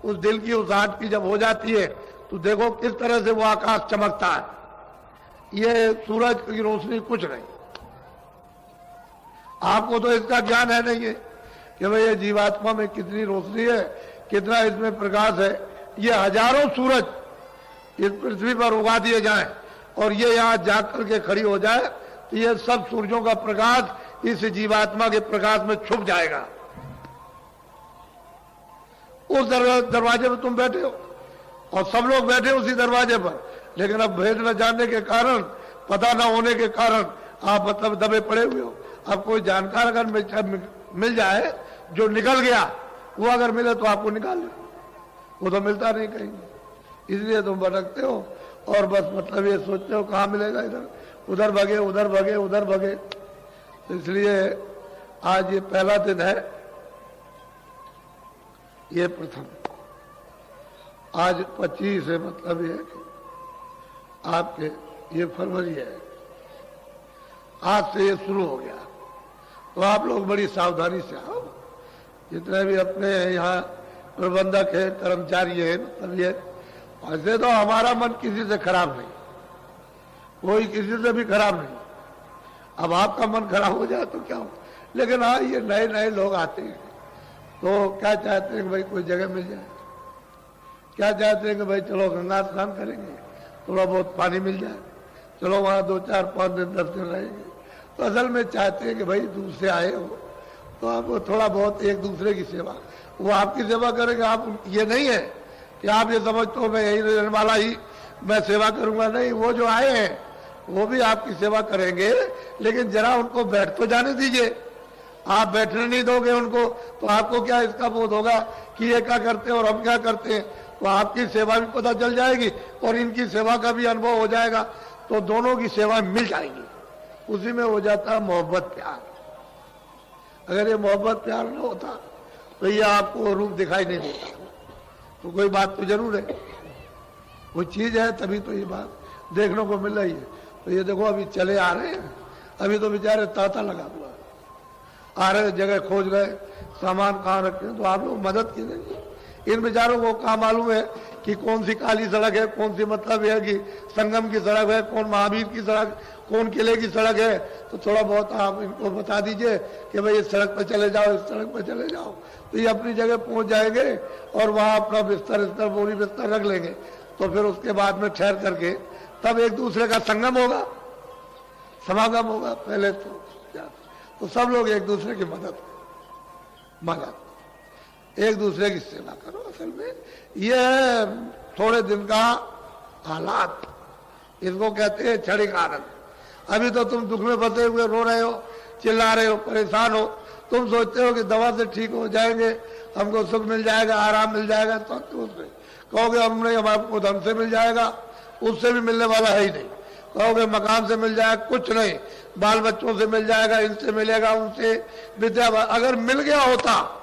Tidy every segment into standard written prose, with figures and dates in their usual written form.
उस दिल की उस आग की जब हो जाती है तो देखो किस तरह से वो आकाश चमकता है। ये सूरज की रोशनी कुछ नहीं। आपको तो इसका ज्ञान है नहीं है कि भाई ये जीवात्मा में कितनी रोशनी है, कितना इसमें प्रकाश है। ये हजारों सूरज इस पृथ्वी पर उगा दिए जाएं और ये यहाँ जाग करके खड़ी हो जाए तो ये सब सूरजों का प्रकाश इस जीवात्मा के प्रकाश में छुप जाएगा। उस दरवाजे पर तुम बैठे हो और सब लोग बैठे उसी दरवाजे पर, लेकिन अब भेद न जानने के कारण, पता न होने के कारण आप मतलब दबे पड़े हुए हो। अब कोई जानकार अगर मिल जाए जो निकल गया, वो अगर मिले तो आपको निकाल ले, वो तो मिलता नहीं कहीं, इसलिए तुम भटकते हो और बस मतलब ये सोचते हो कहाँ मिलेगा, इधर उधर भगे उधर भगे उधर भगे। तो इसलिए आज ये पहला दिन है, ये प्रथम। आज 25 है, मतलब ये कि आपके ये फरवरी है, आज से ये शुरू हो गया। तो आप लोग बड़ी सावधानी से आओ, जितने भी अपने यहाँ प्रबंधक है, कर्मचारी है, मतलब ये ऐसे तो हमारा मन किसी से खराब नहीं, कोई किसी से भी खराब नहीं। अब आपका मन खराब हो जाए तो क्या हो, लेकिन हाँ ये नए नए लोग आते हैं तो क्या चाहते हैं कि भाई कोई जगह मिल जाए, क्या चाहते हैं कि भाई चलो गंगा स्नान करेंगे, थोड़ा बहुत पानी मिल जाए, चलो वहाँ 2 4 5 दिन 10 दिन रहेंगे। तो असल में चाहते हैं कि भाई दूर से आए हो तो आप थोड़ा बहुत एक दूसरे की सेवा, वो आपकी सेवा करेंगे। आप ये नहीं है कि आप ये समझते हो मैं यही रहने वाला ही मैं सेवा करूंगा, नहीं, वो जो आए हैं वो भी आपकी सेवा करेंगे, लेकिन जरा उनको बैठ तो जाने दीजिए। आप बैठने नहीं दोगे उनको तो आपको क्या इसका बोध होगा कि ये क्या करते हैं और हम क्या करते हैं। तो आपकी सेवा भी पता चल जाएगी और इनकी सेवा का भी अनुभव हो जाएगा, तो दोनों की सेवा मिल जाएगी। उसी में हो जाता है मोहब्बत प्यार। अगर ये मोहब्बत प्यार न होता तो ये आपको रूप दिखाई नहीं देता। तो कोई बात तो जरूर है, वो चीज है, तभी तो ये बात देखने को मिल रही है। तो ये देखो अभी चले आ रहे हैं, अभी तो बेचारे तांता लगा हुआ आ रहे, जगह खोज गए, सामान कहाँ रखे, तो आप लोग मदद कीजिए। इन बेचारों को कहाँ मालूम है कि कौन सी काली सड़क है, कौन सी मतलब है कि संगम की सड़क है, कौन महावीर की सड़क, कौन किले की सड़क है। तो थोड़ा बहुत आप इनको बता दीजिए कि भाई इस सड़क पर चले जाओ, इस सड़क पर चले जाओ, तो ये अपनी जगह पहुंच जाएंगे और वहां अपना बिस्तर बोरी बिस्तर रख लेंगे। तो फिर उसके बाद में ठहर करके तब एक दूसरे का संगम होगा, समागम होगा। पहले तो सब लोग एक दूसरे की मदद एक दूसरे की सेवा करो। असल में ये थोड़े दिन का हालात, इसको कहते हैं क्षणिक आनंद। अभी तो तुम दुख में फंसे हुए रो रहे हो, चिल्ला रहे हो, परेशान हो, तुम सोचते हो कि दवा से ठीक हो जाएंगे, हमको सुख मिल जाएगा, आराम मिल जाएगा। तो कहोगे हमने हमको धन से मिल जाएगा, उससे भी मिलने वाला है ही नहीं। कहोगे मकान से मिल जाएगा, कुछ नहीं, बाल बच्चों से मिल जाएगा, इनसे मिलेगा, उनसे विद्या। अगर मिल गया होता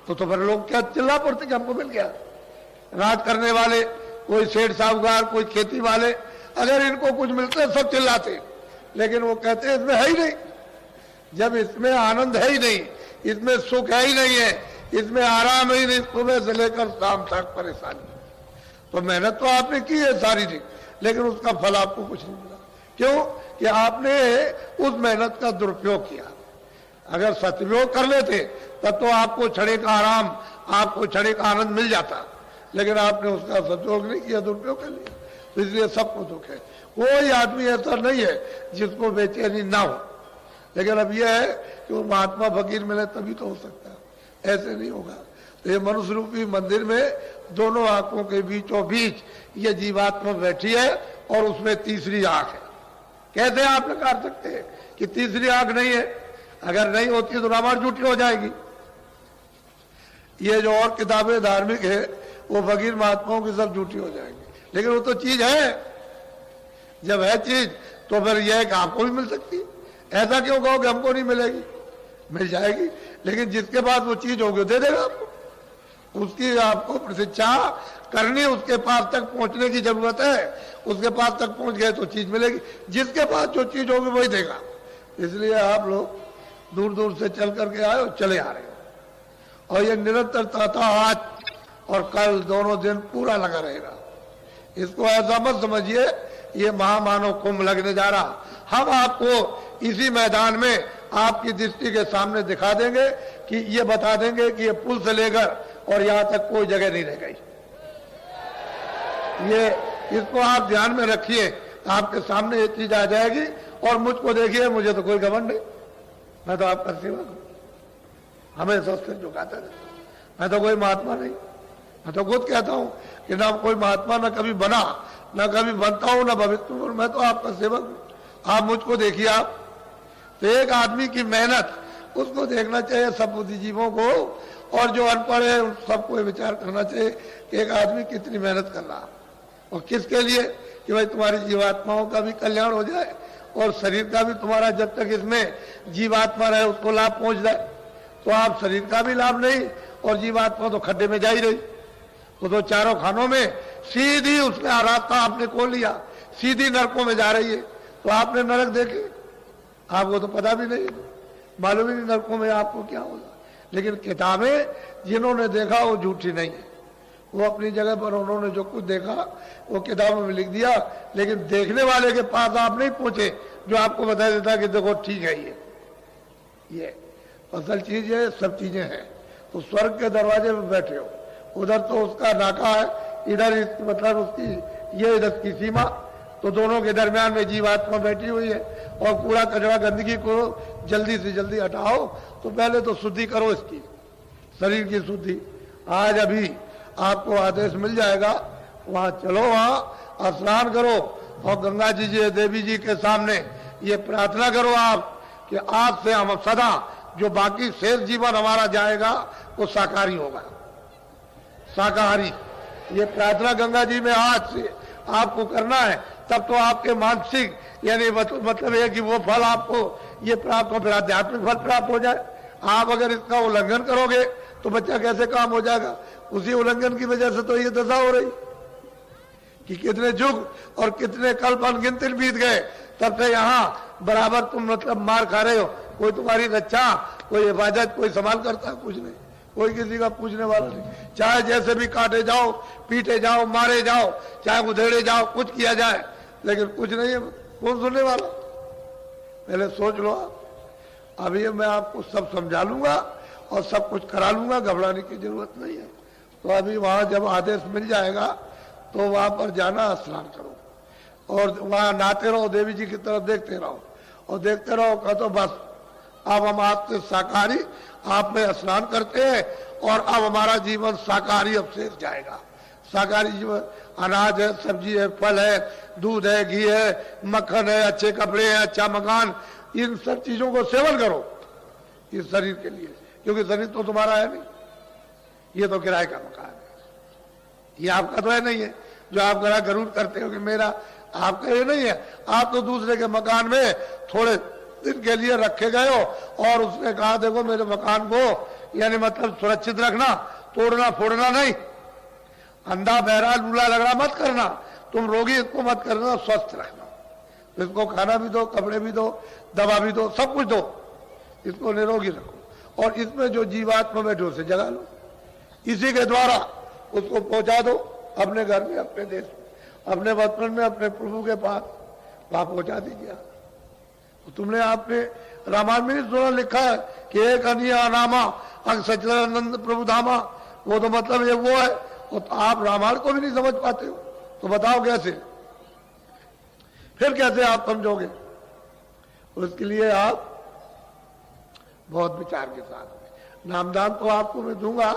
तो फिर लोग क्या चिल्ला पड़ते कि हमको मिल गया। राज करने वाले, कोई सेठ साहूकार, कोई खेती वाले, अगर इनको कुछ मिलते सब चिल्लाते, लेकिन वो कहते इसमें है ही नहीं। जब इसमें आनंद है ही नहीं, इसमें सुख है ही नहीं है, इसमें आराम ही नहीं, सुबह से लेकर शाम तक परेशानी। तो मेहनत तो आपने की है सारी थी, लेकिन उसका फल आपको कुछ नहीं मिला। क्यों? कि आपने उस मेहनत का दुरुपयोग किया। अगर सदुपयोग कर लेते तब तो आपको क्षणिक आराम, आपको क्षणिक आनंद मिल जाता, लेकिन आपने उसका सदुपयोग नहीं किया, दुरुपयोग कर लिया। तो इसलिए सबको दुख है। कोई आदमी ऐसा नहीं है जिसको बेचैनी ना हो, लेकिन अब यह है कि वो महात्मा फकीर मिले तभी तो हो सकता है, ऐसे नहीं होगा। तो ये मनुष्य रूपी मंदिर में दोनों आंखों के बीचों बीच ये जीवात्मा बैठी है और उसमें तीसरी आंख है। कैसे आप नकार सकते हैं कि तीसरी आंख नहीं है? अगर नहीं होती तो रामायण झूठी हो जाएगी। ये जो और किताबें धार्मिक है वो फकीर महात्माओं की सब झूठी हो जाएंगी, लेकिन वो तो चीज है। जब है चीज तो फिर यह है कि आपको भी मिल सकती है। ऐसा क्यों कहो कि हमको नहीं मिलेगी? मिल जाएगी, लेकिन जिसके पास वो चीज होगी दे देगा आपको। उसकी आपको प्रतीक्षा करनी, उसके पास तक पहुंचने की जरूरत है। उसके पास तक पहुंच गए तो चीज मिलेगी। जिसके पास जो चीज होगी वही देगा। इसलिए आप लोग दूर दूर से चल करके आए और चले आ रहे हो, और ये निरंतर ताता आज और कल दोनों दिन पूरा लगा रहेगा। इसको ऐसा मत समझिए ये महामानव कुंभ लगने जा रहा। हम आपको इसी मैदान में आपकी दृष्टि के सामने दिखा देंगे कि ये बता देंगे कि ये पुल से लेकर और यहां तक कोई जगह नहीं रह गई। ये इसको आप ध्यान में रखिए, आपके सामने ये चीज आ जाएगी। और मुझको देखिए, मुझे तो कोई घमंड नहीं, मैं तो आपका सेवक हूं, हमेशा सिर झुकाता रहता हूं। मैं तो कोई महात्मा नहीं, मैं तो खुद कहता हूं कि ना कोई महात्मा ना कभी बना, ना कभी बनता हूं, ना भविष्य में, मैं तो आपका सेवक हूं। आप मुझको देखिए। आप तो एक आदमी की मेहनत उसको देखना चाहिए, सब बुद्धिजीवों को, और जो अनपढ़ है उन सबको विचार करना चाहिए कि एक आदमी कितनी मेहनत कर रहा और किसके लिए, कि भाई तुम्हारी जीवात्माओं का भी कल्याण हो जाए और शरीर का भी तुम्हारा, जब तक इसमें जीवात्मा रहे उसको लाभ पहुंच जाए। तो आप शरीर का भी लाभ नहीं और जीवात्मा तो खड्डे में जा ही रही। तो चारों खानों में सीधी उसने रास्ता आपने खोल लिया, सीधी नरकों में जा रही है। तो आपने नरक देखे, आपको तो पता भी नहीं, मालूम ही नहीं नरकों में आपको क्या होगा। लेकिन किताबें जिन्होंने देखा वो झूठी नहीं है, वो अपनी जगह पर उन्होंने जो कुछ देखा वो किताबों में लिख दिया। लेकिन देखने वाले के पास आप नहीं पहुंचे जो आपको बता देता कि देखो ठीक है ये असल चीज है, सब चीजें हैं। तो स्वर्ग के दरवाजे में बैठे हो, उधर तो उसका नाका है, इधर मतलब उसकी ये इधर की सीमा, तो दोनों के दरमियान में जीवात्मा बैठी हुई है। और कूड़ा कचरा गंदगी को जल्दी से जल्दी हटाओ। तो पहले तो शुद्धि करो इसकी, शरीर की शुद्धि। आज अभी आपको आदेश मिल जाएगा, वहां चलो, वहां स्नान करो और गंगा जी देवी जी के सामने ये प्रार्थना करो आप कि आज से हम सदा जो बाकी शेष जीवन हमारा जाएगा वो शाकाहारी होगा, शाकाहारी। ये प्रार्थना गंगा जी में आज से आपको करना है, तब तो आपके मानसिक यानी मतलब है कि वो फल आपको ये प्राप्त हो, फिर आध्यात्मिक फल प्राप्त हो जाए। आप अगर इसका उल्लंघन करोगे तो बच्चा कैसे काम हो जाएगा। उसी उल्लंघन की वजह से तो ये दशा हो रही कि कितने युग और कितने कल्प अनगिनत बीत गए, तब से यहाँ बराबर तुम मतलब मार खा रहे हो। कोई तुम्हारी रक्षा, कोई हिफाजत, कोई संभाल करता, कुछ नहीं, कोई किसी का पूछने वाला नहीं। चाहे जैसे भी काटे जाओ, पीटे जाओ, मारे जाओ, चाहे उधेड़े जाओ, कुछ किया जाए, लेकिन कुछ नहीं है, कौन सुनने वाला। पहले सोच लो आप। अभी मैं आपको सब समझा लूंगा और सब कुछ करा लूंगा, घबराने की जरूरत नहीं है। तो अभी वहां जब आदेश मिल जाएगा तो वहां पर जाना, स्नान करो और वहां नहाते रहो, देवी जी की तरफ देखते रहो और देखते रहो। कहा तो बस अब हम आपसे शाकाहारी, आप में स्नान करते हैं और अब हमारा जीवन शाकाहारी अब शेष जाएगा। शाकाहारी जीवन अनाज है, सब्जी है, फल है, दूध है, घी है, मक्खन है, अच्छे कपड़े हैं, अच्छा मकान, इन सब चीजों को सेवन करो इस शरीर के लिए, क्योंकि शरीर तो तुम्हारा है नहीं, ये तो किराए का मकान है। ये आपका तो है नहीं है जो आप गरुड़ करते हो कि मेरा, आपका ये नहीं है। आप तो दूसरे के मकान में थोड़े दिन के लिए रखे गए हो और उसने कहा देखो मेरे मकान को यानी मतलब सुरक्षित रखना, तोड़ना फोड़ना नहीं, अंधा बहरा लूला लगड़ा मत करना, तुम रोगी इसको मत करना, स्वस्थ रखना, इसको खाना भी दो, कपड़े भी दो, दवा भी दो, सब कुछ दो, इसको निरोगी रखो। और इसमें जो जीवात्मा बैठे उसे जगा लो, इसी के द्वारा उसको पहुंचा दो अपने घर में, अपने देश में, अपने वतन में, अपने प्रभु के पास, वहां पहुंचा दीजिए। तो तुमने आपने रामायण में सुना लिखा है कि एक अनिया नामा अंग सच्चिदानंद प्रभु धामा, वो तो मतलब ये वो है। और तो आप रामायण को भी नहीं समझ पाते हो, तो बताओ कैसे, फिर कैसे आप समझोगे। उसके लिए आप बहुत विचार के साथ, नामदान तो आपको मैं दूंगा,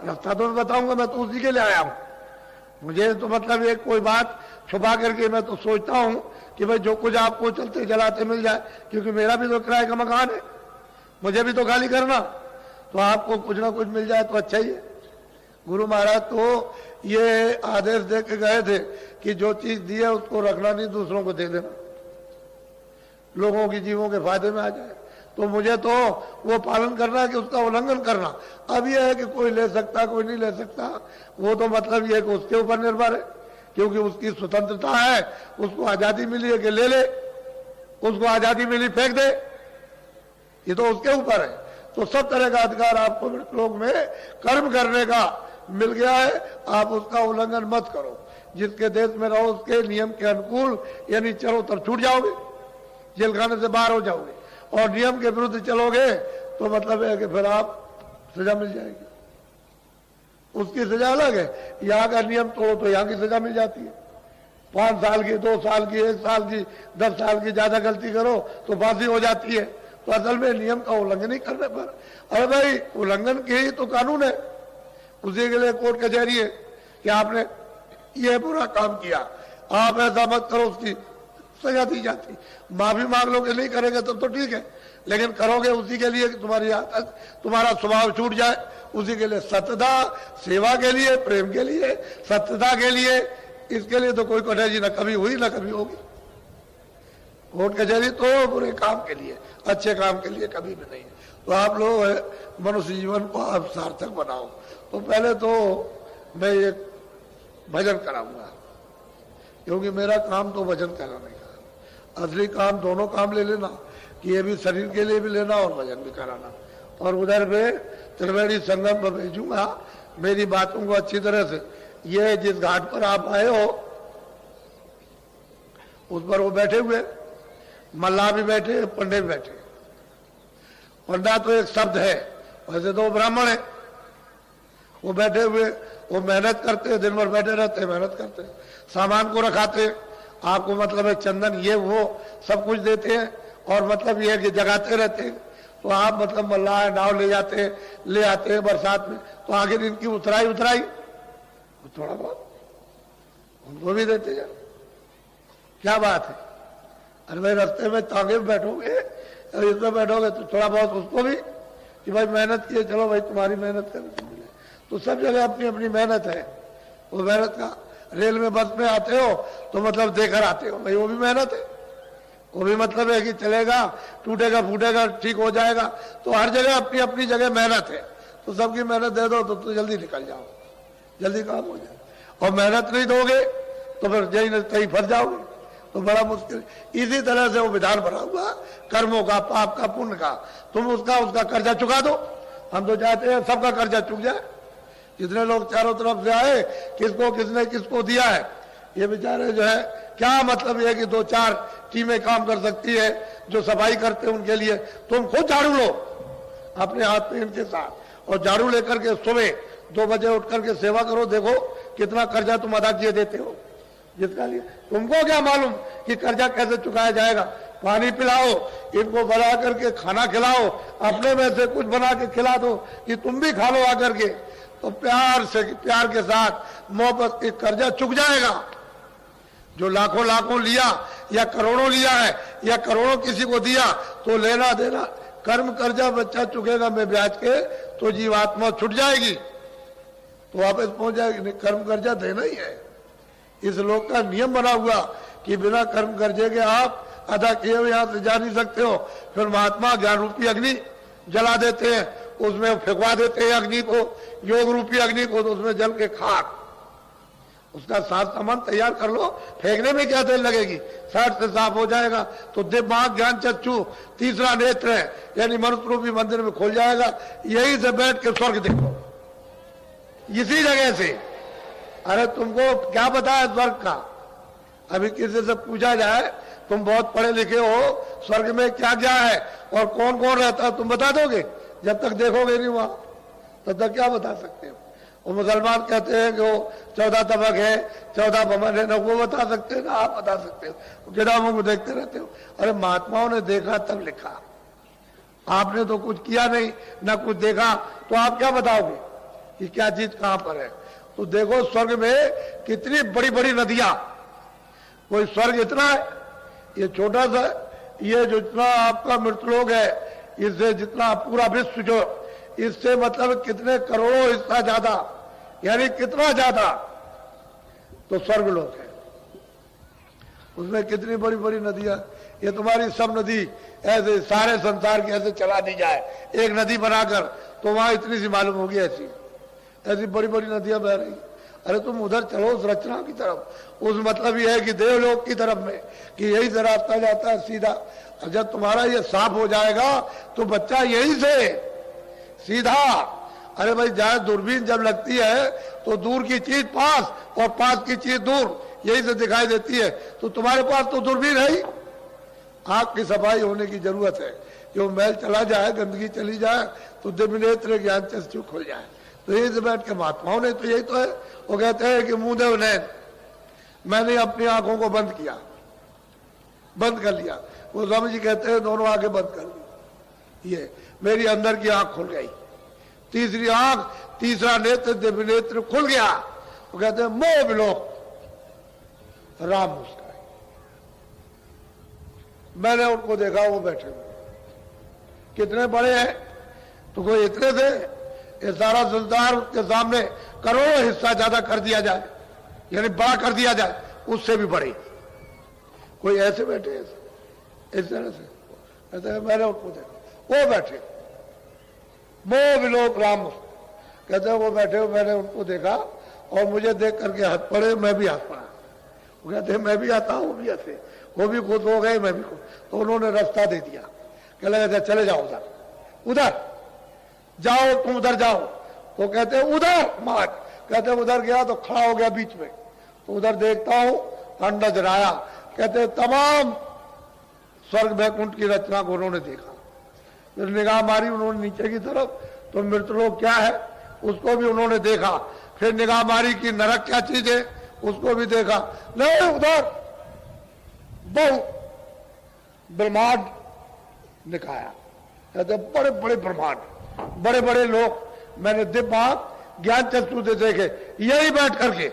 रास्ता तो मैं बताऊंगा, मैं तो उसी के लिए आया हूं। मुझे तो मतलब ये कोई बात छुपा करके मैं तो सोचता हूं कि भाई जो कुछ आपको चलते चलाते मिल जाए, क्योंकि मेरा भी तो किराए का मकान है, मुझे भी तो खाली करना, तो आपको कुछ ना कुछ मिल जाए तो अच्छा ही है। गुरु महाराज तो ये आदेश दे के गए थे कि जो चीज दी है उसको रखना नहीं, दूसरों को दे देना, लोगों की जीवों के फायदे में आ जाए। तो मुझे तो वो पालन करना है कि उसका उल्लंघन करना। अब यह है कि कोई ले सकता, कोई नहीं ले सकता, वो तो मतलब ये कि उसके ऊपर निर्भर है, क्योंकि उसकी स्वतंत्रता है, उसको आजादी मिली है कि ले ले, उसको आजादी मिली फेंक दे, ये तो उसके ऊपर है। तो सब तरह का अधिकार आपको लोग में कर्म करने का मिल गया है, आप उसका उल्लंघन मत करो। जिसके देश में रहो उसके नियम के अनुकूल यानी चलो तो छूट जाओगे, जेल खाने से बाहर हो जाओगे। और नियम के विरुद्ध चलोगे तो मतलब है कि फिर आप सजा मिल जाएगी, उसकी सजा अलग है। यहाँ का नियम तोड़ो तो यहाँ की सजा मिल जाती है, 5 साल की, 2 साल की, 1 साल की, 10 साल की। ज्यादा गलती करो तो फांसी हो जाती है। तो असल में नियम का उल्लंघन नहीं करने पर, अरे भाई उल्लंघन के ही तो कानून है, उसी के लिए कोर्ट कचहरी है कि आपने ये बुरा काम किया, आप ऐसा मत करो, उसकी सजा दी जाती। माफी मांग लोगे, नहीं करेंगे तब तो ठीक है, लेकिन करोगे उसी के लिए कि तुम्हारी आदत, तुम्हारा स्वभाव छूट जाए, उसी के लिए सत्यता, सेवा के लिए, प्रेम के लिए, सत्यता के लिए, इसके लिए तो कोई कठिनाई न कभी हुई न कभी होगी। कोर्ट कचहरी तो बुरे काम के लिए, अच्छे काम के लिए कभी भी नहीं। तो आप लोग मनुष्य जीवन को आप सार्थक बनाओ। तो पहले तो मैं एक भजन कराऊंगा, क्योंकि मेरा काम तो भजन कराने का। असली काम दोनों काम ले लेना, कि ये भी शरीर के लिए भी लेना और भजन भी कराना। और उधर पे त्रिवेणी संगम पर भेजूंगा मेरी बातों को अच्छी तरह से। ये जिस घाट पर आप आए हो उस पर वो बैठे हुए, मल्लाह भी बैठे, पंडे भी बैठे। पंडा तो एक शब्द है, वैसे तो वो ब्राह्मण है। वो बैठे हुए, वो मेहनत करते, दिन भर बैठे रहते, मेहनत करते, सामान को रखाते, आपको मतलब है चंदन ये वो सब कुछ देते हैं, और मतलब ये है कि जगाते रहते हैं। तो आप मतलब मल्लाह नाव ले जाते हैं, ले आते हैं बरसात में, तो आखिर इनकी उतराई थोड़ा बहुत उनको भी देते जाओ, क्या बात है। अरे भाई रास्ते में तांगे में बैठोगे, इसमें बैठोगे तो थोड़ा बहुत उसको भी, कि भाई मेहनत किए, चलो भाई तुम्हारी मेहनत करने मिले। तो सब जगह अपनी अपनी मेहनत है, वो मेहनत का। रेल में बस में आते हो तो मतलब देकर आते हो, भाई वो भी मेहनत है, वो भी मतलब है कि चलेगा, टूटेगा फूटेगा, ठीक हो जाएगा। तो हर जगह अपनी अपनी जगह मेहनत है, तो सबकी मेहनत दे दो तो जल्दी निकल जाओ, जल्दी काम हो जाए। और मेहनत नहीं दोगे तो फिर यही कहीं फंस जाओगे, तो बड़ा मुश्किल। इसी तरह से वो विधान बना हुआ कर्मों का, पाप का, पुण्य का। तुम उसका कर्जा चुका दो। हम तो चाहते हैं सबका कर्जा चुक जाए। जितने लोग चारों तरफ से आए, किसको किसने किसको दिया है, ये बेचारे जो है, क्या मतलब ये कि 2-4 टीमें काम कर सकती है, जो सफाई करते हैं उनके लिए। तुम खुद झाड़ू लो अपने हाथ में इनके साथ, और झाड़ू लेकर के सुबह 2 बजे उठ करके सेवा करो, देखो कितना कर्जा तुम अदा किए देते हो। जिसका लिए तुमको क्या मालूम कि कर्जा कैसे चुकाया जाएगा। पानी पिलाओ, इनको बना करके खाना खिलाओ, अपने में से कुछ बना के खिला दो कि तुम भी खा लो आकर के। तो प्यार से, प्यार के साथ मोहब्बत के कर्जा चुक जाएगा। जो लाखों लाखों लिया या करोड़ों लिया है या करोड़ों किसी को दिया, तो लेना देना कर्म कर्जा बच्चा चुकेगा में ब्याज के, तो जीवात्मा छूट जाएगी, तो वापस पहुंच जाएगी। कर्म कर्जा देना ही है। इस लोक का नियम बना हुआ कि बिना कर्म कर्जे के आप अदा किए हुए यहां से जा नहीं सकते हो। फिर महात्मा ज्ञान रूपी अग्नि जला देते हैं, उसमें फेंकवा देते हैं अग्नि को, योग रूपी अग्नि को, तो उसमें जल के खाक, उसका साथ सामान तैयार कर लो, फेंकने में क्या देर लगेगी, साठ से साफ हो जाएगा। तो दिमाग, ज्ञान चक्षु, तीसरा नेत्र है, यानी मनुष्य रूपी मंदिर में खुल जाएगा। यही से बैठ के स्वर्ग देखो, इसी जगह से। अरे तुमको क्या पता है स्वर्ग का? अभी किसी से पूछा जाए, तुम बहुत पढ़े लिखे हो, स्वर्ग में क्या क्या है और कौन कौन रहता है, तुम बता दोगे? जब तक देखोगे नहीं वहां, तब तक क्या बता सकते हो? वो मुसलमान कहते हैं कि वो 14 तबक है, 14 भवन है, ना वो बता सकते हैं ना आप बता सकते हो, किताबों को देखते रहते हो। अरे महात्माओं ने देखा तब लिखा, आपने तो कुछ किया नहीं, ना कुछ देखा, तो आप क्या बताओगे कि क्या चीज कहां पर है? तो देखो स्वर्ग में कितनी बड़ी बड़ी नदियां, कोई स्वर्ग इतना है, ये छोटा सा, ये जो इतना आपका मृतलोक है, इससे जितना पूरा विश्व जो, इससे मतलब कितने करोड़ों हिस्सा ज्यादा, यानी कितना ज्यादा तो स्वर्गलोक है। उसमें कितनी बड़ी बड़ी नदियां, ये तुम्हारी सब नदी ऐसे सारे संसार की ऐसे चला दी जाए एक नदी बनाकर, तो वहां इतनी सी मालूम होगी, ऐसी ऐसी बड़ी बड़ी नदियां बह रही। अरे तुम उधर चलो उस रचना की तरफ, उस मतलब ये है कि देवलोक की तरफ में, कि यही से रास्ता जाता है सीधा। जब तुम्हारा ये साफ हो जाएगा तो बच्चा यही से सीधा अरे भाई जहां दूरबीन जब लगती है तो दूर की चीज पास और पास की चीज दूर, यही से दिखाई देती है। तो तुम्हारे पास तो दूरबीन है ही। आंख की सफाई होने की जरूरत है। जो मैल चला जाए, गंदगी चली जाए तो दिव्यनेत्र ज्ञान चक्षु खुल जाए। तो यही से बैठ के महात्माओं ने तो यही तो है। वो कहते हैं कि मुंह देव नैन, मैंने अपनी आंखों को बंद किया, बंद कर लिया। वो स्वामी जी कहते हैं दोनों आंखें बंद कर ली, ये मेरी अंदर की आंख खुल गई। तीसरी आंख, तीसरा नेत्र, दिव्य नेत्र खुल गया। वो कहते हैं मोह विलोक राम मुस्कुराए। मैंने उनको देखा, वो बैठे हुए कितने बड़े हैं, तो कोई इतने थे, ये सारा संसार के सामने करोड़ों हिस्सा ज्यादा कर दिया जाए, यानी बड़ा कर दिया जाए, उससे भी बड़े। कोई ऐसे बैठे इस तरह से, कहते हैं मैंने उनको देखा, वो बैठे मोह विलोक राम, कहते हैं वो बैठे, मैंने उनको देखा और मुझे देख करके हंस पड़े, मैं भी हंस पड़ा। वो कहते हैं मैं भी आता हूं, वो भी हंसे, वो भी खुश हो गए, मैं भी खुश। तो उन्होंने रास्ता दे दिया, कहने लगे चले जाओ उधर, उधर जाओ, तुम उधर जाओ। तो कहते हैं उधर मार, कहते हैं उधर गया तो खड़ा हो गया बीच में। तो उधर देखता हूं, ठंड नजर आया। कहते हैं तमाम स्वर्ग वैकुंठ की रचना को उन्होंने देखा। फिर निगाह मारी उन्होंने नीचे की तरफ, तो मृतलोक क्या है उसको भी उन्होंने देखा। फिर निगाह मारी कि नरक क्या चीज है उसको भी देखा। नहीं, उधर बहु ब्रह्मांड दिखाया। कहते बड़े बड़े ब्रह्मांड, बड़े बड़े लोग, मैंने दिव्य ज्ञान चक्षु से देखे, यही बैठ करके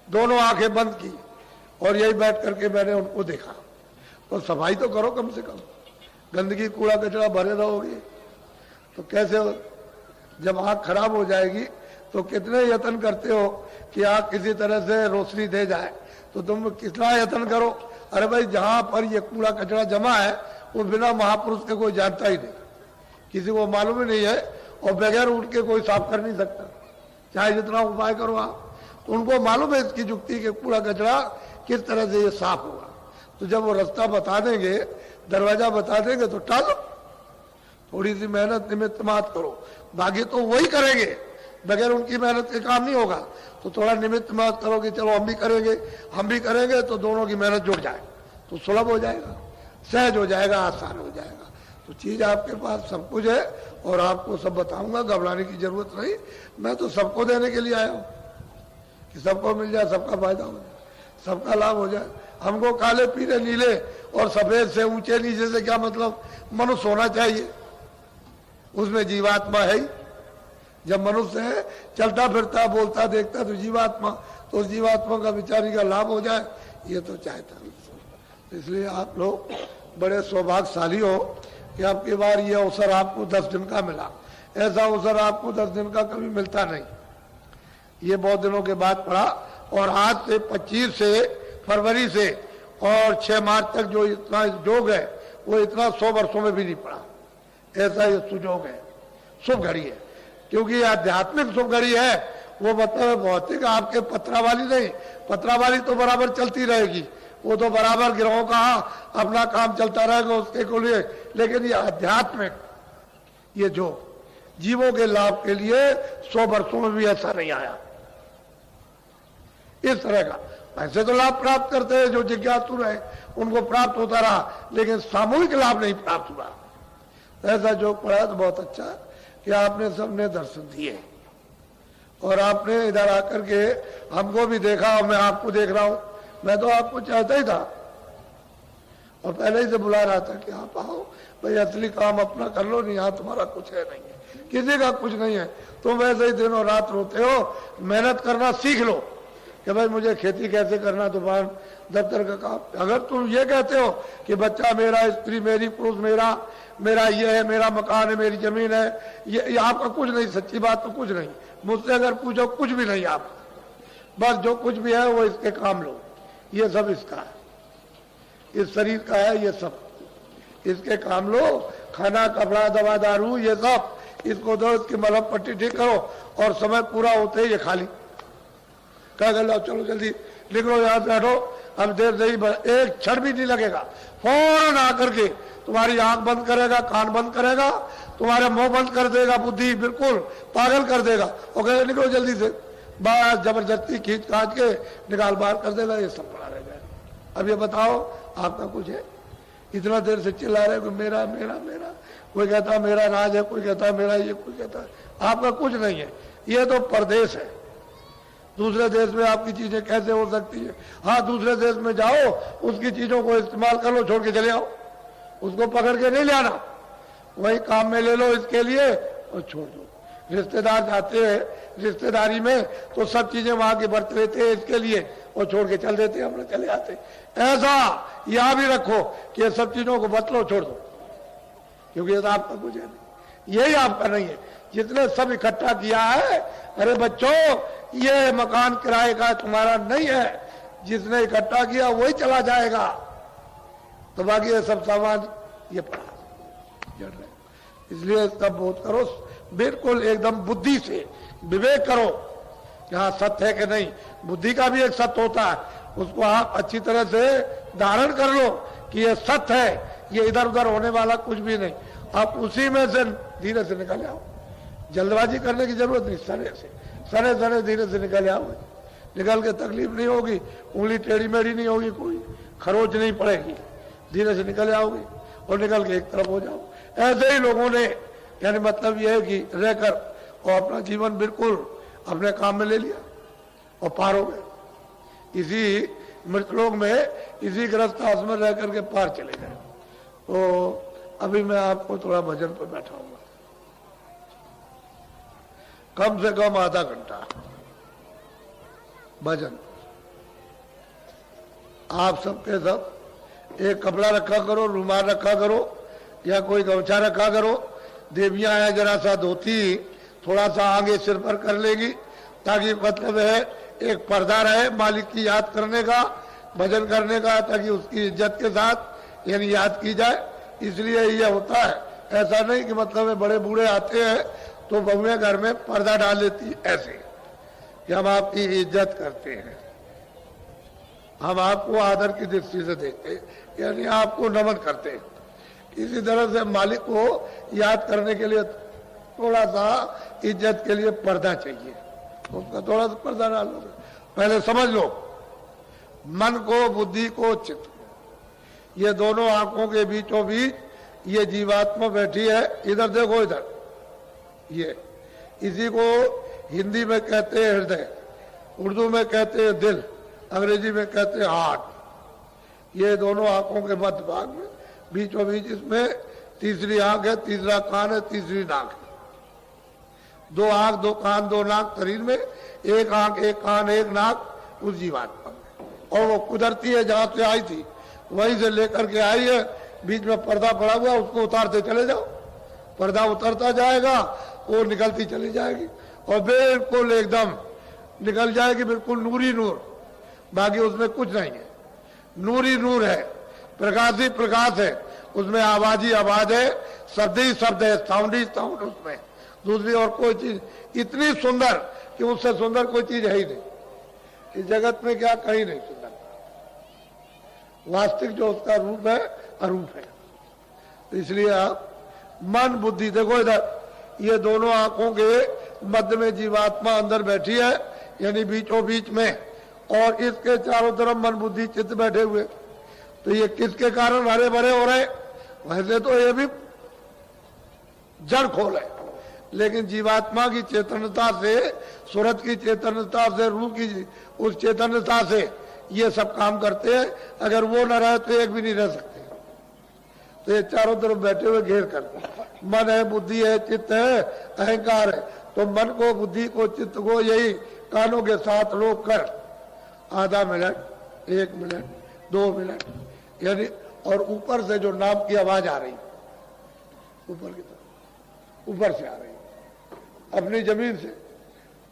दोनों आंखें बंद की और यही बैठ करके मैंने उनको देखा। तो सफाई तो करो कम से कम, गंदगी कूड़ा कचरा भरे रहोगे तो कैसे हो? जब आंख खराब हो जाएगी तो कितने यत्न करते हो कि आंख किसी तरह से रोशनी दे जाए, तो तुम कितना यत्न करो। अरे भाई जहां पर ये कूड़ा कचरा जमा है वो बिना महापुरुष के कोई जानता ही नहीं, किसी को मालूम ही नहीं है, और बगैर उनके कोई साफ कर नहीं सकता, चाहे जितना उपाय करो आप। तो उनको मालूम है इसकी जुक्ति के कूड़ा कचरा किस तरह से ये साफ होगा। तो जब वो रास्ता बता देंगे, दरवाजा बता देंगे तो टालो, थोड़ी सी मेहनत निमित्त मात करो, बाकी तो वही करेंगे, बगैर उनकी मेहनत के काम नहीं होगा। तो थोड़ा निमित्त मात करो कि चलो हम भी करेंगे, तो दोनों की मेहनत जुड़ जाए तो सुलभ हो जाएगा, सहज हो जाएगा, आसान हो जाएगा। तो चीज आपके पास सब कुछ है और आपको सब बताऊंगा, घबराने की जरूरत नहीं। मैं तो सबको देने के लिए आया हूं कि सबको मिल जाए, सबका फायदा हो जाए, सबका लाभ हो जाए। हमको काले पीले नीले और सफेद से ऊंचे नीचे से क्या मतलब, मनुष्य होना चाहिए, उसमें जीवात्मा है ही। जब मनुष्य है, चलता फिरता बोलता देखता तो जीवात्मा, तो उस जीवात्मा का बेचारी का लाभ हो जाए, ये तो चाहता हूं। इसलिए आप लोग बड़े सौभाग्यशाली हो कि आपकी बार ये अवसर आपको 10 दिन का मिला। ऐसा अवसर आपको 10 दिन का कभी मिलता नहीं, ये बहुत दिनों के बाद पड़ा। और आज से 25 फरवरी से और 6 मार्च तक जो इतना योग है वो इतना 100 वर्षों में भी नहीं पड़ा। ऐसा ये सुयोग है, शुभ घड़ी है, क्योंकि आध्यात्मिक शुभ घड़ी है। वो मतलब भौतिक आपके पत्रा वाली नहीं, पत्रा वाली तो बराबर चलती रहेगी, वो तो बराबर गिरोह का अपना काम चलता रहेगा उसके को लिए। लेकिन ये आध्यात्मिक, ये जो जीवों के लाभ के लिए 100 वर्षों में भी ऐसा नहीं आया इस तरह का। ऐसे तो लाभ प्राप्त करते हैं जो जिज्ञासु रहे, उनको प्राप्त होता रहा, लेकिन सामूहिक लाभ नहीं प्राप्त हुआ। ऐसा जो पड़ा तो बहुत अच्छा कि आपने सबने दर्शन दिए और आपने इधर आकर के हमको भी देखा और मैं आपको देख रहा हूं। मैं तो आपको चाहता ही था और पहले ही से बुला रहा था कि आप आओ भाई, असली काम अपना कर लो, नहीं यहाँ तुम्हारा कुछ है नहीं है, किसी का कुछ नहीं है। तुम वैसे ही दिन और रात रोते हो, मेहनत करना सीख लो कि भाई मुझे खेती कैसे करना, दुकान दफ्तर का काम। अगर तुम ये कहते हो कि बच्चा मेरा, स्त्री मेरी, पुरुष मेरा, मेरा ये है, मेरा मकान है, मेरी जमीन है, ये आपका कुछ नहीं, सच्ची बात तो कुछ नहीं। मुझसे अगर पूछो कुछ भी नहीं आप, बस जो कुछ भी है वो इसके काम लो, ये सब इसका है, इस शरीर का है, ये सब इसके काम लो। खाना कपड़ा दवा दारू ये सब इसको दो, इसकी मलहम पट्टी ठीक करो और समय पूरा होते ही ये खाली कह गए चलो जल्दी निकलो यहाँ से, हटो, अब देर नहीं, एक क्षण भी नहीं लगेगा। फौरन आकर के तुम्हारी आंख बंद करेगा, कान बंद करेगा, तुम्हारा मुंह बंद कर देगा, बुद्धि बिल्कुल पागल कर देगा और कहेगा निकलो जल्दी से, बस जबरदस्ती खींच काट के निकाल बाहर कर देगा, ये सब पड़ा रह जाएगा। अब ये बताओ आपका कुछ है? इतना देर से चिल्ला रहे कि मेरा मेरा मेरा, कोई कहता मेरा राज है, कोई कहता मेरा ये, कोई कहता आपका कुछ नहीं है। ये तो परदेश है, दूसरे देश में आपकी चीजें कैसे हो सकती है? हाँ, दूसरे देश में जाओ, उसकी चीजों को इस्तेमाल कर लो, छोड़ के चले आओ, उसको पकड़ के नहीं ले आना, वही काम में ले लो इसके लिए और छोड़ दो। रिश्तेदार जाते हैं रिश्तेदारी में तो सब चीजें वहां की बरत लेते हैं इसके लिए और छोड़ के चल देते हैं, हम लोग चले आते। ऐसा यहां भी रखो कि ये सब चीजों को बतलो, छोड़ दो, क्योंकि ये तो आपका कुछ है नहीं, यही आपका नहीं है। जितने सब इकट्ठा किया है, अरे बच्चों ये मकान किराए का तुम्हारा नहीं है, जिसने इकट्ठा किया वही चला जाएगा, तो बाकी ये सब सामान ये पड़ा जड़ रहे। इसलिए सब बोध करो बिल्कुल एकदम बुद्धि से, विवेक करो कि हाँ सत्य है कि नहीं। बुद्धि का भी एक सत्य होता है, उसको आप अच्छी तरह से धारण कर लो कि ये सत्य है, ये इधर उधर होने वाला कुछ भी नहीं। आप उसी में से धीरे से निकल आओ, जल्दबाजी करने की जरूरत नहीं, सने सने धीरे से निकल आओ, निकल के तकलीफ नहीं होगी, उंगली टेढ़ी मेढ़ी नहीं होगी, कोई खरोच नहीं पड़ेगी, धीरे से निकल आओगे और निकल के एक तरफ हो जाओ। ऐसे ही लोगों ने, यानी मतलब यह है कि रहकर और अपना जीवन बिल्कुल अपने काम में ले लिया और पार हो गए। इसी मृतलोक में, इसी ग्रस्त हाउस में रह करके पार चले गए। तो अभी मैं आपको थोड़ा भजन पर बैठाऊंगा, कम से कम आधा घंटा भजन। आप सबके सब एक कपड़ा रखा करो, रुमाल रखा करो या कोई गमछा रखा करो। देवियां हैं जरा सा धोती थोड़ा सा आगे सिर पर कर लेगी, ताकि मतलब है एक पर्दा रहे मालिक की याद करने का, भजन करने का, ताकि उसकी इज्जत के साथ यानी याद की जाए। इसलिए यह होता है, ऐसा नहीं कि मतलब बड़े बूढ़े आते हैं तो बहुएं घर में पर्दा डाल लेती, ऐसे कि हम आपकी इज्जत करते हैं, हम आपको आदर की दृष्टि से देखते हैं, यानी आपको नमन करते हैं। इसी तरह से मालिक को याद करने के लिए थोड़ा सा इज्जत के लिए पर्दा चाहिए, तो उसका थोड़ा सा पर्दा डाल लो। पहले समझ लो, मन को, बुद्धि को, चित्त को, ये दोनों आंखों के बीचों बीच ये जीवात्मा बैठी है। इधर देखो, इधर ये, इसी को हिंदी में कहते हैं हृदय, उर्दू में कहते हैं दिल, अंग्रेजी में कहते हैं हार्ट। ये दोनों आंखों के मध्य भाग में बीचों बीच इसमें तीसरी आंख है, तीसरा कान है, तीसरी नाक है। दो आंख, दो कान, दो नाक शरीर में, एक आंख, एक कान, एक नाक उस जीवात्मा में। और वो कुदरती है, जहां से आई थी वहीं से लेकर के आई है। बीच में पर्दा पड़ा हुआ, उसको उतारते चले जाओ, पर्दा उतरता जाएगा, वो निकलती चली जाएगी और बिल्कुल एकदम निकल जाएगी, बिल्कुल नूरी नूर, बाकी उसमें कुछ नहीं है, नूरी नूर है, प्रकाश ही प्रकाश है, उसमें आवाज ही आवाज है, शब्द ही शब्द है, साउंड ही साउंड उसमें, दूसरी और कोई चीज इतनी सुंदर कि उससे सुंदर कोई चीज है ही नहीं इस जगत में, क्या कहीं नहीं सुंदर। वास्तविक जो उसका रूप है अरूप है। तो इसलिए आप मन बुद्धि, देखो इधर ये दोनों आंखों के मध्य में जीवात्मा अंदर बैठी है, यानी बीचों बीच में, और इसके चारों तरफ मन बुद्धि चित्त बैठे हुए। तो ये किसके कारण हरे भरे हो रहे? वैसे तो ये भी जड़ खोल है, लेकिन जीवात्मा की चेतनता से, सूरत की चेतनता से, रूह की उस चेतनता से ये सब काम करते हैं। अगर वो न रहे तो एक भी नहीं रह सकते। तो ये चारों तरफ बैठे हुए घेर कर, मन है, बुद्धि है, चित्त है, अहंकार है। तो मन को, बुद्धि को, चित्त को यही कानों के साथ रोक कर आधा मिनट, 1 मिनट, 2 मिनट, यानी और ऊपर से जो नाम की आवाज आ रही, ऊपर की तरफ, ऊपर से आ रही, अपनी जमीन से,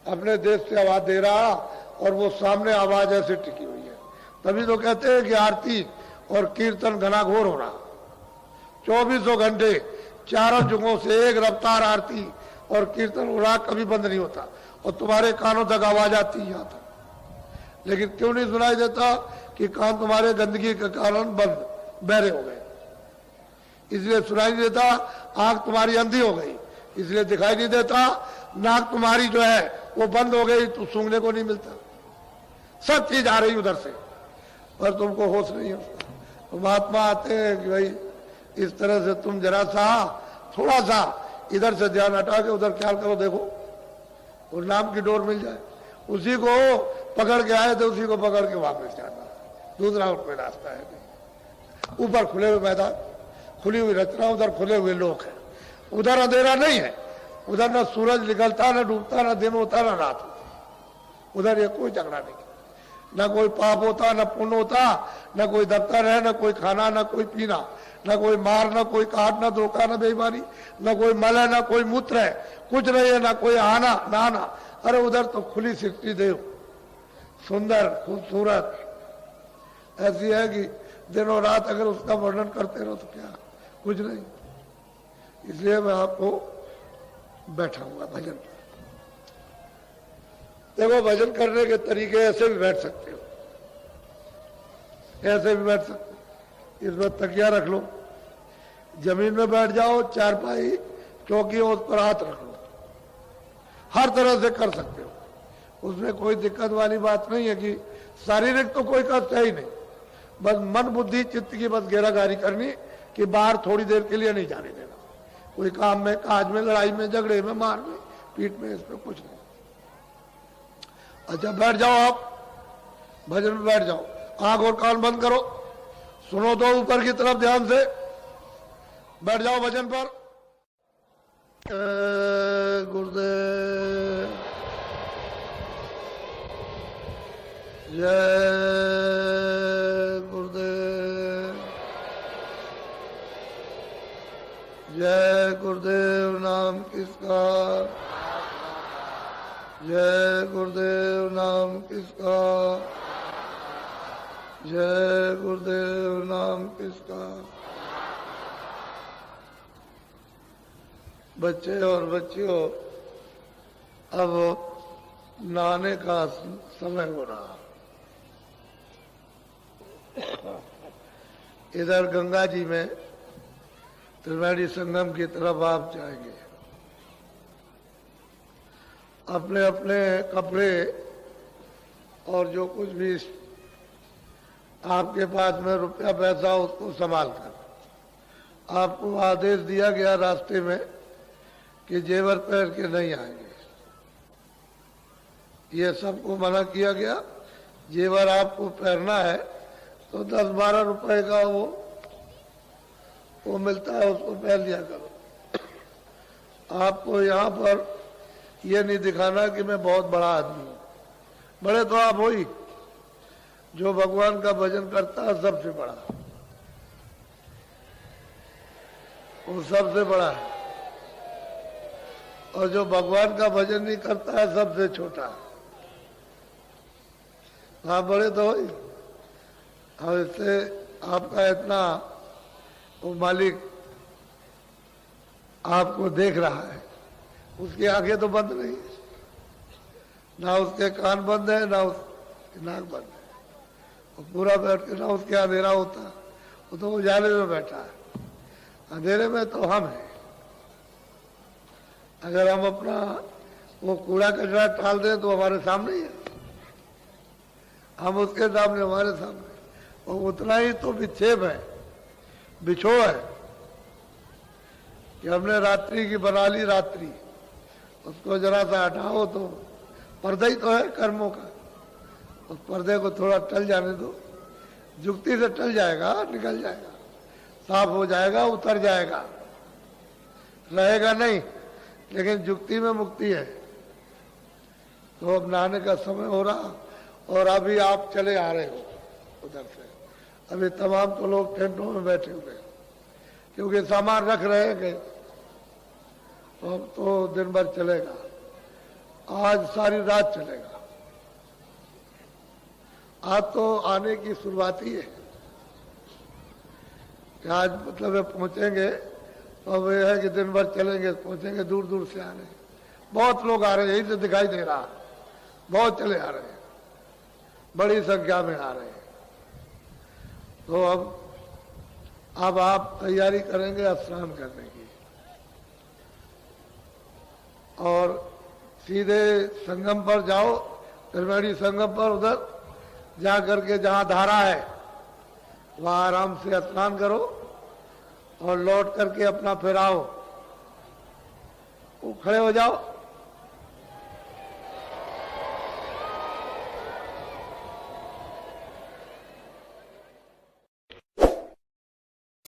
अपने देश से आवाज दे रहा, और वो सामने आवाज ऐसे टिकी हुई है। तभी तो कहते हैं कि आरती और कीर्तन घनाघोर हो रहा, 24 घंटे चारों जुगों से एक रफ्तार आरती और कीर्तन हो रहा, कभी बंद नहीं होता, और तुम्हारे कानों तक आवाज आती है यहाँ तक। लेकिन क्यों नहीं सुनाई देता? कि कान तुम्हारे गंदगी के कारण बंद, बहरे हो गए। इसलिए सुनाई नहीं देता, आंख तुम्हारी अंधी हो गई इसलिए दिखाई नहीं देता, नाक तुम्हारी जो है वो बंद हो गई तो सूंघने को नहीं मिलता, सब चीज आ रही उधर से पर तुमको होश नहीं है उसका। तो महात्मा आते हैं कि भाई इस तरह से तुम जरा सा थोड़ा सा इधर से ध्यान हटा के उधर ख्याल करो, देखो और नाम की डोर मिल जाए, उसी को पकड़ के आए तो उसी को पकड़ के वापस जाना, दूसरा और कोई रास्ता है नहीं। ऊपर खुले हुए मैदान, खुली हुई रचना, उधर खुले हुए लोग हैं, उधर अंधेरा नहीं है, उधर ना सूरज निकलता ना डूबता, ना दिन होता ना रात होती, उधर ये कोई झगड़ा नहीं, ना कोई पाप होता ना पुण्य होता, ना कोई दफ्तर है, ना कोई खाना, ना कोई पीना, ना कोई मार, ना कोई काट, ना धोखा, ना बेईमानी, ना कोई मल है, ना कोई मूत्र है, कुछ नहीं है, ना कोई आना ना आना। अरे उधर तो खुली सृष्टि देव, सुंदर खूबसूरत ऐसी है कि दिन और रात अगर उसका वर्णन करते रहो तो क्या कुछ नहीं। इसलिए मैं आपको बैठा हुआ भजन पर, देखो भजन करने के तरीके ऐसे भी बैठ सकते हो, ऐसे भी बैठ सकते हो, इसमें तकिया रख लो, जमीन में बैठ जाओ, चारपाई चौकी हो उस पर हाथ रख लो, हर तरह से कर सकते हो, उसमें कोई दिक्कत वाली बात नहीं है कि शारीरिक तो कोई कष्ट है ही नहीं, बस मन बुद्धि चित्त की बस घेराघारी करनी कि बाहर थोड़ी देर के लिए नहीं जाने देना, कोई काम में काज में लड़ाई में झगड़े में मार में पीठ में, इसमें कुछ नहीं। अच्छा बैठ जाओ, आप भजन में बैठ जाओ, आंख और कान बंद करो, सुनो तो ऊपर की तरफ ध्यान से, बैठ जाओ भजन पर। गुरुदेव जय गुरुदेव, जय गुरुदेव नाम किसका, जय गुरुदेव नाम किसका, जय गुरुदेव नाम किसका। बच्चे और बच्चियों, अब नहाने का समय हो रहा, इधर गंगा जी में त्रिवेणी संगम की तरफ आप जाएंगे, अपने अपने कपड़े और जो कुछ भी आपके पास में रुपया पैसा उसको संभाल कर, आपको आदेश दिया गया रास्ते में कि जेवर पहन के नहीं आएंगे, ये सबको मना किया गया। जेवर आपको पहनना है तो 10-12 रुपए का वो मिलता है, उसको पहन लिया करो। आपको यहाँ पर ये नहीं दिखाना कि मैं बहुत बड़ा आदमी हूँ, बड़े तो आप हो ही, जो भगवान का भजन करता है सबसे बड़ा, वो सबसे बड़ा है, और जो भगवान का भजन नहीं करता है सबसे छोटा। आप बड़े तो हो ही, और इससे आपका इतना वो मालिक आपको देख रहा है, उसकी आंखें तो बंद नहीं है, ना उसके कान बंद है ना उसकी नाक बंद है, वो पूरा बैठ के, ना उसके अंधेरा होता, वो तो उजाले में बैठा है, अंधेरे में तो हम हैं। अगर हम अपना वो कूड़ा कचरा टाल दें तो हमारे सामने ही है, हम उसके सामने, हमारे सामने, और उतना ही तो विक्षेप है, बिछो है कि हमने रात्रि की बना ली रात्रि, उसको जरा सा हटाओ तो पर्दा ही तो है कर्मों का, उस पर्दे को थोड़ा टल जाने दो, जुक्ति से टल जाएगा, निकल जाएगा, साफ हो जाएगा, उतर जाएगा, रहेगा नहीं, लेकिन जुक्ति में मुक्ति है। तो अब नहाने का समय हो रहा, और अभी आप चले आ रहे हो उधर से, अभी तमाम तो लोग टेंटों में बैठे हुए हैं क्योंकि सामान रख रहे हैं, तो अब तो दिन भर चलेगा, आज सारी रात चलेगा, आज तो आने की शुरुआत ही है कि आज मतलब पहुंचेंगे, तो अब यह है कि दिन भर चलेंगे, पहुंचेंगे, दूर दूर से आ रहे हैं, बहुत लोग आ रहे हैं, यही से दिखाई दे रहा, बहुत चले आ रहे हैं, बड़ी संख्या में आ रहे हैं। तो अब अब आप तैयारी करेंगे स्नान करने की और सीधे संगम पर जाओ, त्रिवेणी संगम पर उधर जा करके जहां धारा है वहां आराम से स्नान करो और लौट करके अपना फिर आओ। खड़े हो जाओ।